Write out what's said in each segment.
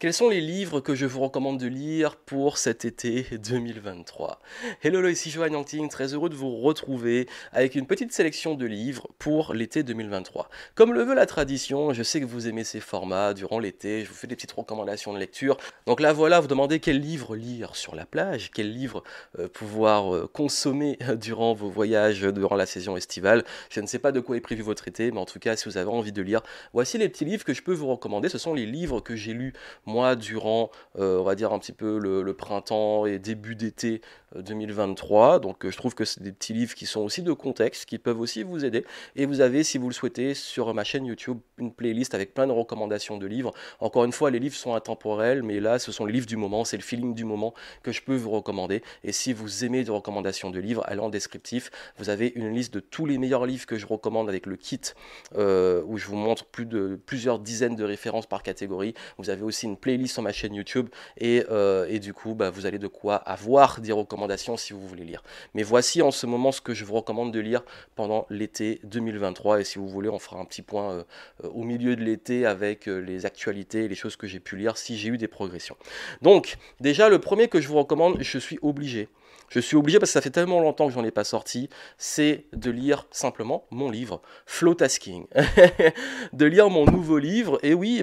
Quels sont les livres que je vous recommande de lire pour cet été 2023? Hello, ici Johan Yangting, très heureux de vous retrouver avec une petite sélection de livres pour l'été 2023. Comme le veut la tradition, je sais que vous aimez ces formats durant l'été, je vous fais des petites recommandations de lecture. Donc là voilà, vous demandez quel livre lire sur la plage, quel livre pouvoir consommer durant vos voyages, durant la saison estivale. Je ne sais pas de quoi est prévu votre été, mais en tout cas, si vous avez envie de lire, voici les petits livres que je peux vous recommander. Ce sont les livres que j'ai lus moi durant, on va dire un petit peu le printemps et début d'été 2023. Donc je trouve que c'est des petits livres qui sont aussi de contexte, qui peuvent aussi vous aider. Et vous avez, si vous le souhaitez, sur ma chaîne YouTube, une playlist avec plein de recommandations de livres. Encore une fois, les livres sont intemporels, mais là, ce sont les livres du moment, c'est le feeling du moment que je peux vous recommander. Et si vous aimez des recommandations de livres, allez en descriptif, vous avez une liste de tous les meilleurs livres que je recommande avec le kit, où je vous montre plusieurs dizaines de références par catégorie. Vous avez aussi une playlist sur ma chaîne YouTube et du coup, vous avez de quoi avoir des recommandations si vous voulez lire. Mais voici en ce moment ce que je vous recommande de lire pendant l'été 2023 et si vous voulez, on fera un petit point au milieu de l'été avec les actualités et les choses que j'ai pu lire si j'ai eu des progressions. Donc, déjà, le premier que je vous recommande, je suis obligé. Je suis obligé parce que ça fait tellement longtemps que j'en ai pas sorti, c'est de lire simplement mon livre, Flow Tasking. De lire mon nouveau livre, et oui,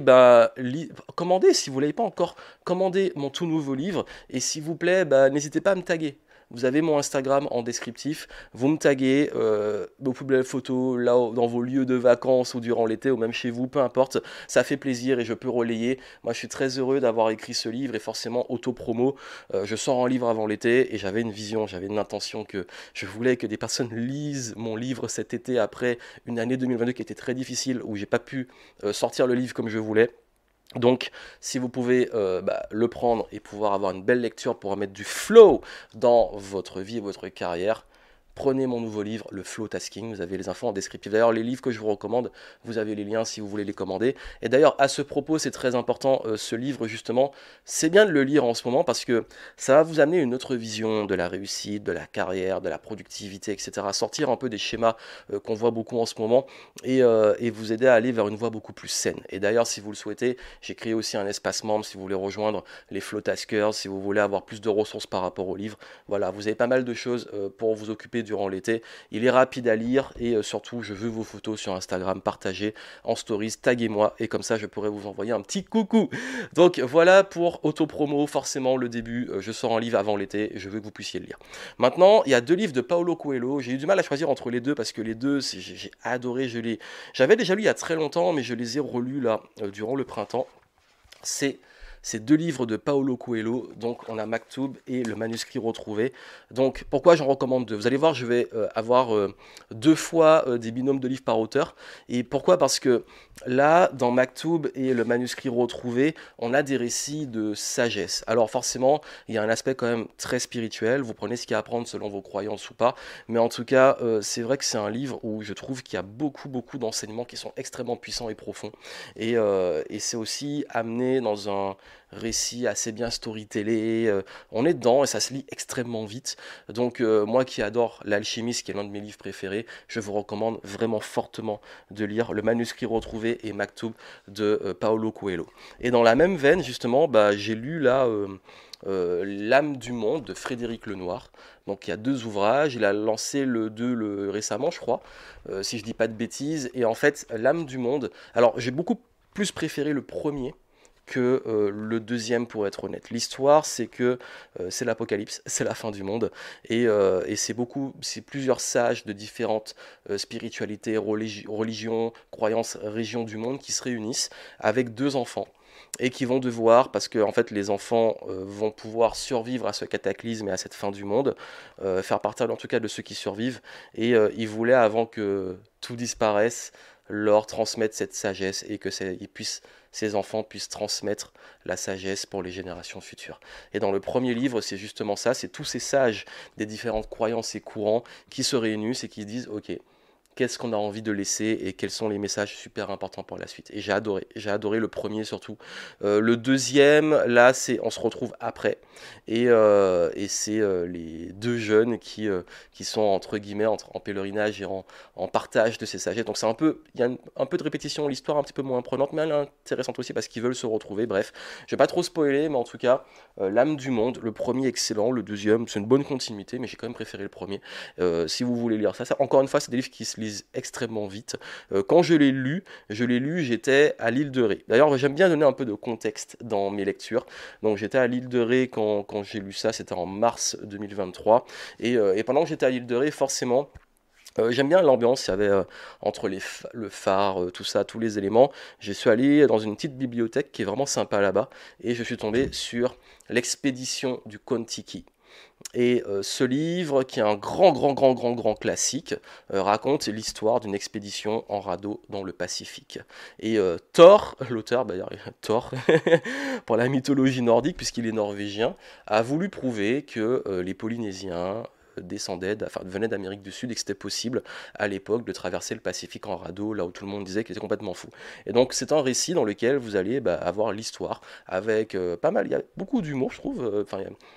commandez si vous ne l'avez pas encore, commandez mon tout nouveau livre, et s'il vous plaît, n'hésitez pas à me taguer. Vous avez mon Instagram en descriptif, vous me taguez, vos plus belles photos là dans vos lieux de vacances ou durant l'été ou même chez vous, peu importe, ça fait plaisir et je peux relayer. Moi je suis très heureux d'avoir écrit ce livre et forcément auto-promo, je sors un livre avant l'été et j'avais une vision, j'avais une intention que je voulais que des personnes lisent mon livre cet été après une année 2022 qui était très difficile où j'ai pas pu sortir le livre comme je voulais. Donc, si vous pouvez le prendre et pouvoir avoir une belle lecture pour mettre du flow dans votre vie et votre carrière, prenez mon nouveau livre, le Flow Tasking. Vous avez les infos en descriptif. D'ailleurs, les livres que je vous recommande, vous avez les liens si vous voulez les commander. Et d'ailleurs, à ce propos, c'est très important, ce livre, justement, c'est bien de le lire en ce moment parce que ça va vous amener une autre vision de la réussite, de la carrière, de la productivité, etc. Sortir un peu des schémas qu'on voit beaucoup en ce moment et vous aider à aller vers une voie beaucoup plus saine. Et d'ailleurs, si vous le souhaitez, j'ai créé aussi un espace membre si vous voulez rejoindre les Flow Taskers, si vous voulez avoir plus de ressources par rapport au livre. Voilà, vous avez pas mal de choses pour vous occuper durant l'été. Il est rapide à lire et surtout, je veux vos photos sur Instagram, partagez en stories, taguez-moi et comme ça, je pourrai vous envoyer un petit coucou. Donc voilà pour auto-promo, forcément le début, je sors un livre avant l'été, je veux que vous puissiez le lire. Maintenant, il y a deux livres de Paulo Coelho, j'ai eu du mal à choisir entre les deux parce que les deux, j'ai adoré, j'avais déjà lu il y a très longtemps, mais je les ai relus là, durant le printemps. C'est ces deux livres de Paulo Coelho, donc on a Maktoub et le manuscrit retrouvé. Donc pourquoi j'en recommande deux? Vous allez voir, je vais avoir deux fois des binômes de livres par auteur. Et pourquoi? Parce que là, dans Maktoub et le manuscrit retrouvé, on a des récits de sagesse. Alors forcément, il y a un aspect quand même très spirituel, vous prenez ce qu'il y a à prendre selon vos croyances ou pas, mais en tout cas, c'est vrai que c'est un livre où je trouve qu'il y a beaucoup d'enseignements qui sont extrêmement puissants et profonds. Et c'est aussi amené dans un récit assez bien storytellé. On est dedans et ça se lit extrêmement vite. Donc moi qui adore L'Alchimiste, qui est l'un de mes livres préférés, je vous recommande vraiment fortement de lire Le manuscrit retrouvé et Maktoub de Paulo Coelho. Et dans la même veine, justement, j'ai lu là L'âme du monde de Frédéric Lenoir. Donc il y a deux ouvrages, il a lancé le 2 récemment, je crois, si je dis pas de bêtises. Et en fait, L'âme du monde, alors j'ai beaucoup plus préféré le premier que le deuxième pour être honnête. L'histoire, c'est que c'est l'apocalypse, c'est la fin du monde, et c'est plusieurs sages de différentes spiritualités, religions, croyances, régions du monde qui se réunissent avec deux enfants et qui vont devoir, parce que en fait les enfants vont pouvoir survivre à ce cataclysme et à cette fin du monde, faire partie en tout cas de ceux qui survivent, et ils voulaient avant que tout disparaisse leur transmettre cette sagesse et que ces enfants puissent transmettre la sagesse pour les générations futures. Et dans le premier livre, c'est justement ça, c'est tous ces sages des différentes croyances et courants qui se réunissent et qui disent, ok, qu'est-ce qu'on a envie de laisser et quels sont les messages super importants pour la suite. Et j'ai adoré le premier surtout. Le deuxième, là, on se retrouve après, et c'est les deux jeunes qui sont entre guillemets en pèlerinage et en partage de ces sagesses. Donc il y a un peu de répétition, l'histoire un petit peu moins prenante, mais elle est intéressante aussi parce qu'ils veulent se retrouver. Bref, je vais pas trop spoiler, mais en tout cas, l'âme du monde, le premier excellent, le deuxième c'est une bonne continuité, mais j'ai quand même préféré le premier. Si vous voulez lire ça, encore une fois, c'est des livres qui se lisent extrêmement vite. Quand je l'ai lu, j'étais à l'île de Ré. D'ailleurs, j'aime bien donner un peu de contexte dans mes lectures. Donc j'étais à l'île de Ré quand j'ai lu ça, c'était en mars 2023. Et pendant que j'étais à l'île de Ré, forcément, j'aime bien l'ambiance, il y avait entre le phare, tout ça, tous les éléments. Je suis allé dans une petite bibliothèque qui est vraiment sympa là-bas, et je suis tombé sur l'expédition du Kon-Tiki. Et ce livre, qui est un grand classique, raconte l'histoire d'une expédition en radeau dans le Pacifique. Et Thor, l'auteur, bah, Thor, pour la mythologie nordique, puisqu'il est norvégien, a voulu prouver que les Polynésiens venaient d'Amérique du Sud et que c'était possible à l'époque de traverser le Pacifique en radeau, là où tout le monde disait qu'il était complètement fou. Et donc c'est un récit dans lequel vous allez avoir l'histoire avec pas mal, il y a beaucoup d'humour je trouve,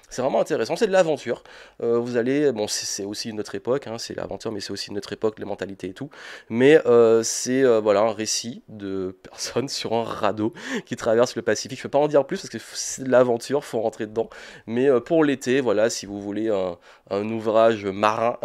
c'est vraiment intéressant, c'est de l'aventure. Vous allez, bon c'est aussi une autre époque, hein, c'est l'aventure mais c'est aussi une autre époque, les mentalités et tout, mais c'est voilà un récit de personnes sur un radeau qui traverse le Pacifique. Je ne peux pas en dire plus parce que c'est de l'aventure, faut rentrer dedans, mais pour l'été, voilà, si vous voulez un ouvrage marin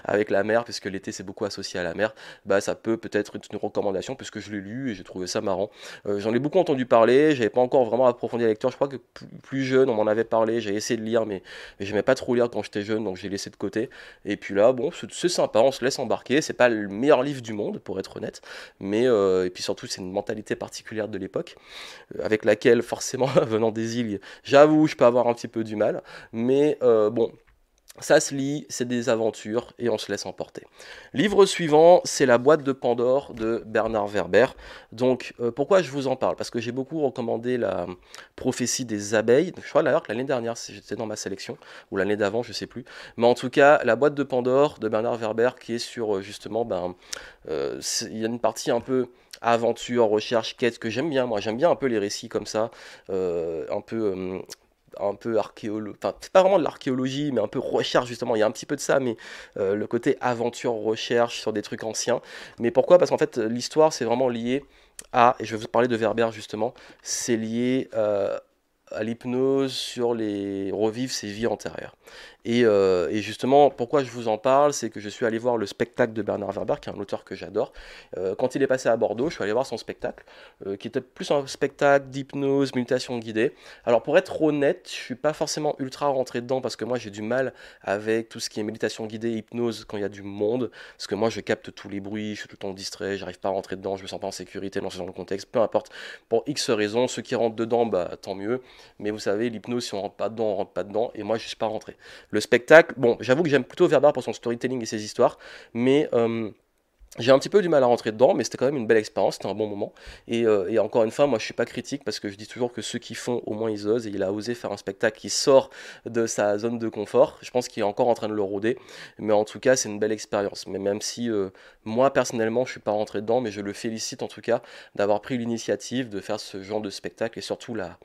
avec la mer, puisque l'été c'est beaucoup associé à la mer, bah ça peut-être être une recommandation puisque je l'ai lu et j'ai trouvé ça marrant. J'en ai beaucoup entendu parler, j'avais pas encore vraiment approfondi la lecture, je crois que plus jeune on m'en avait parlé, j'ai essayé de lire mais j'aimais pas trop lire quand j'étais jeune donc j'ai laissé de côté. Et puis là bon c'est sympa, on se laisse embarquer, c'est pas le meilleur livre du monde pour être honnête, mais et puis surtout c'est une mentalité particulière de l'époque avec laquelle forcément venant des îles, j'avoue je peux avoir un petit peu du mal, mais bon. Ça se lit, c'est des aventures et on se laisse emporter. Livre suivant, c'est La boîte de Pandore de Bernard Werber. Donc pourquoi je vous en parle? Parce que j'ai beaucoup recommandé la prophétie des abeilles. Je crois d'ailleurs que l'année dernière, j'étais dans ma sélection, ou l'année d'avant, je sais plus. Mais en tout cas, La boîte de Pandore de Bernard Werber qui est sur justement, il y a une partie un peu aventure, recherche, quête que j'aime bien. Moi j'aime bien un peu les récits comme ça, un peu archéologie, enfin c'est pas vraiment de l'archéologie, mais un peu recherche justement, il y a un petit peu de ça, mais le côté aventure, recherche sur des trucs anciens. Mais pourquoi? Parce qu'en fait l'histoire c'est vraiment lié et je vais vous parler de Werber justement, c'est lié à l'hypnose sur les revivre ses vies antérieures. Et justement, pourquoi je vous en parle, c'est que je suis allé voir le spectacle de Bernard Werber, qui est un auteur que j'adore. Quand il est passé à Bordeaux, je suis allé voir son spectacle, qui était plus un spectacle d'hypnose, méditation guidée. Alors pour être honnête, je suis pas forcément ultra rentré dedans, parce que moi j'ai du mal avec tout ce qui est méditation guidée, hypnose, quand il y a du monde, parce que moi je capte tous les bruits, je suis tout le temps distrait, j'arrive pas à rentrer dedans, je me sens pas en sécurité dans ce genre de contexte, peu importe, pour X raisons, ceux qui rentrent dedans, bah tant mieux, mais vous savez, l'hypnose, si on rentre pas dedans, on rentre pas dedans, et moi je suis pas rentré. Le spectacle, bon, j'avoue que j'aime plutôt Werber pour son storytelling et ses histoires, mais j'ai un petit peu du mal à rentrer dedans, mais c'était quand même une belle expérience, c'était un bon moment. Et encore une fois, moi je suis pas critique parce que je dis toujours que ceux qui font, au moins ils osent, et il a osé faire un spectacle qui sort de sa zone de confort. Je pense qu'il est encore en train de le rôder, mais en tout cas c'est une belle expérience. Mais même si moi personnellement je suis pas rentré dedans, mais je le félicite en tout cas d'avoir pris l'initiative de faire ce genre de spectacle et surtout la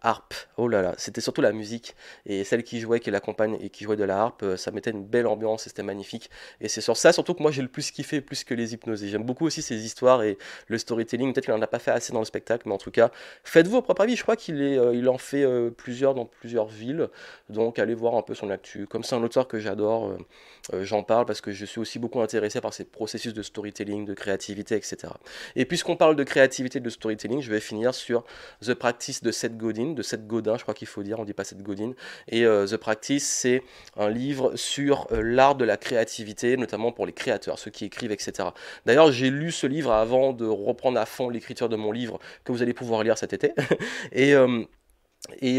harpe. Oh là là, c'était surtout la musique et celle qui jouait, qui l'accompagne et qui jouait de la harpe, ça mettait une belle ambiance et c'était magnifique. Et c'est sur ça surtout que moi j'ai le plus kiffé, plus que les hypnoses. Et j'aime beaucoup aussi ces histoires et le storytelling. Peut-être qu'il n'en a pas fait assez dans le spectacle, mais en tout cas, faites-vous votre propre avis. Je crois il en fait plusieurs dans plusieurs villes, donc allez voir un peu son actu. Comme c'est un auteur que j'adore, j'en parle parce que je suis aussi beaucoup intéressé par ces processus de storytelling, de créativité, etc. Et puisqu'on parle de créativité, de storytelling, je vais finir sur The Practice de Seth Godin, je crois qu'il faut dire, on dit pas Seth Godin. Et The Practice, c'est un livre sur l'art de la créativité, notamment pour les créateurs, ceux qui écrivent, etc. D'ailleurs, j'ai lu ce livre avant de reprendre à fond l'écriture de mon livre que vous allez pouvoir lire cet été. et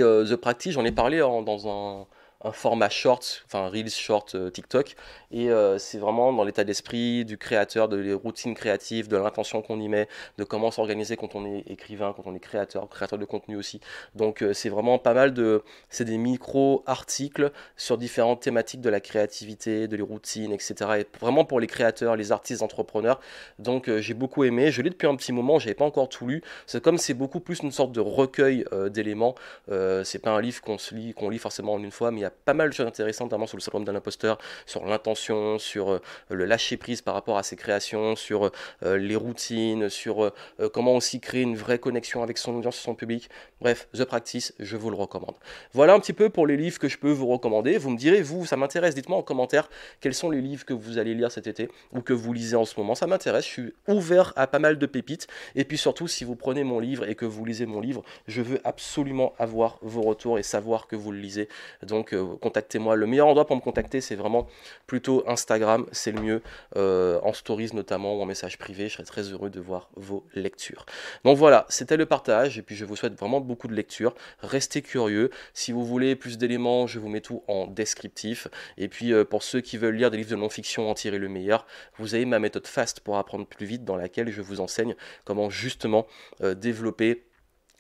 The Practice, j'en ai parlé dans un format short, enfin Reels short TikTok, et c'est vraiment dans l'état d'esprit du créateur, de les routines créatives, de l'intention qu'on y met, de comment s'organiser quand on est écrivain, quand on est créateur de contenu aussi. Donc c'est vraiment pas mal de, c'est des micro-articles sur différentes thématiques de la créativité, de les routines, etc. Et vraiment pour les créateurs, les artistes, entrepreneurs. Donc j'ai beaucoup aimé, je l'ai depuis un petit moment, j'avais pas encore tout lu. C'est comme c'est beaucoup plus une sorte de recueil d'éléments. C'est pas un livre qu'on lit forcément en une fois, mais il y a pas mal de choses intéressantes, notamment sur le syndrome de l'imposteur, sur l'intention, sur le lâcher prise par rapport à ses créations, sur les routines, sur comment aussi créer une vraie connexion avec son audience, son public. Bref, The Practice, je vous le recommande. Voilà un petit peu pour les livres que je peux vous recommander. Vous me direz, vous, ça m'intéresse, dites-moi en commentaire quels sont les livres que vous allez lire cet été ou que vous lisez en ce moment. Ça m'intéresse, je suis ouvert à pas mal de pépites. Et puis surtout, si vous prenez mon livre et que vous lisez mon livre, je veux absolument avoir vos retours et savoir que vous le lisez. Donc contactez-moi. Le meilleur endroit pour me contacter, c'est vraiment plutôt Instagram, c'est le mieux, en stories notamment ou en message privé. Je serais très heureux de voir vos lectures. Donc voilà, c'était le partage et puis je vous souhaite vraiment beaucoup de lecture. Restez curieux. Si vous voulez plus d'éléments, je vous mets tout en descriptif. Et puis pour ceux qui veulent lire des livres de non-fiction, en tirer le meilleur, vous avez ma méthode FAST pour apprendre plus vite dans laquelle je vous enseigne comment justement développer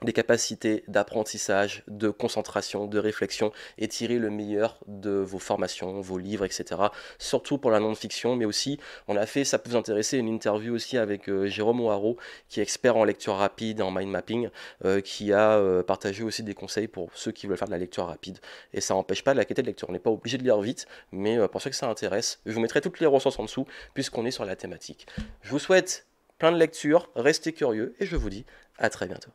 des capacités d'apprentissage, de concentration, de réflexion et tirer le meilleur de vos formations, vos livres, etc. Surtout pour la non-fiction, mais aussi, on a fait, ça peut vous intéresser, une interview aussi avec Jérôme O'Haraud, qui est expert en lecture rapide, en mind mapping, qui a partagé aussi des conseils pour ceux qui veulent faire de la lecture rapide. Et ça n'empêche pas de la qualité de lecture. On n'est pas obligé de lire vite, mais pour ceux que ça intéresse, je vous mettrai toutes les ressources en dessous, puisqu'on est sur la thématique. Je vous souhaite plein de lectures, restez curieux, et je vous dis à très bientôt.